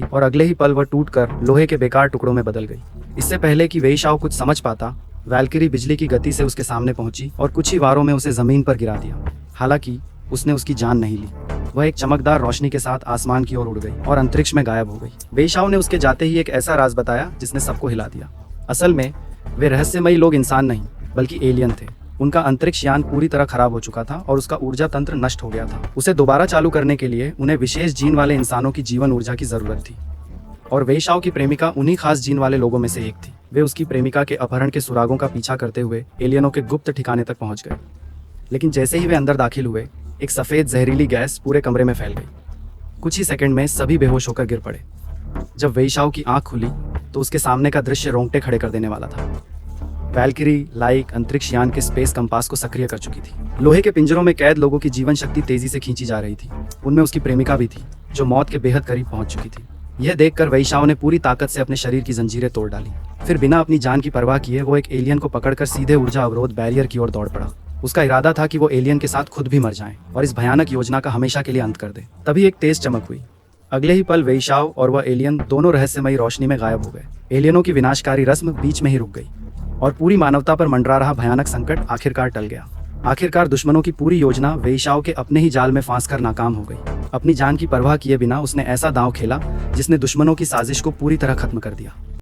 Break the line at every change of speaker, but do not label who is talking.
और अगले ही पल वह टूटकर लोहे के बेकार टुकड़ों में बदल गई। इससे पहले कि वेईशाओ कुछ समझ पाता, वैल्किरी बिजली की गति से उसके सामने पहुंची और कुछ ही वारों में उसे जमीन पर गिरा दिया। हालांकि उसने उसकी जान नहीं ली। वह एक चमकदार रोशनी के साथ आसमान की ओर उड़ गई और अंतरिक्ष में गायब हो गई। वेईशाओ ने उसके जाते ही एक ऐसा राज बताया जिसने सबको हिला दिया। असल में वे रहस्यमयी लोग इंसान नहीं बल्कि एलियन थे। उनका अंतरिक्ष यान पूरी तरह खराब हो चुका था और उसका ऊर्जा तंत्र नष्ट हो गया था। उसे दोबारा चालू करने के लिए उन्हें विशेष जीन वाले इंसानों की जीवन ऊर्जा की जरूरत थी और वेईशाओ की प्रेमिका उन्हीं खास जीन वाले लोगों में से एक थी। वे उसकी प्रेमिका के अपहरण के सुरागों का पीछा करते हुए एलियनों के गुप्त ठिकाने तक पहुंच गए। लेकिन जैसे ही वे अंदर दाखिल हुए, एक सफेद जहरीली गैस पूरे कमरे में फैल गई। कुछ ही सेकंड में सभी बेहोश होकर गिर पड़े। जब वेईशाओ की आंख खुली तो उसके सामने का दृश्य रोंगटे खड़े कर देने वाला था। वैल्किरी लाइक अंतरिक्ष यान के स्पेस कंपास को सक्रिय कर चुकी थी। लोहे के पिंजरों में कैद लोगों की जीवन शक्ति तेजी से खींची जा रही थी। उनमें उसकी प्रेमिका भी थी जो मौत के बेहद करीब पहुंच चुकी थी। यह देखकर वेईशाओ ने पूरी ताकत से अपने शरीर की जंजीरें तोड़ डाली। फिर बिना अपनी जान की परवाह किए वो एक एलियन को पकड़कर सीधे ऊर्जा अवरोध बैरियर की ओर दौड़ पड़ा। उसका इरादा था कि वो एलियन के साथ खुद भी मर जाए और इस भयानक योजना का हमेशा के लिए अंत कर दे। तभी एक तेज चमक हुई। अगले ही पल वेईशाओ और वह एलियन दोनों रहस्यमयी रोशनी में गायब हो गए। एलियनों की विनाशकारी रस्म बीच में ही रुक गई और पूरी मानवता पर मंडरा रहा भयानक संकट आखिरकार टल गया। आखिरकार दुश्मनों की पूरी योजना वेईशाओ के अपने ही जाल में फांसकर नाकाम हो गई। अपनी जान की परवाह किए बिना उसने ऐसा दांव खेला जिसने दुश्मनों की साजिश को पूरी तरह खत्म कर दिया।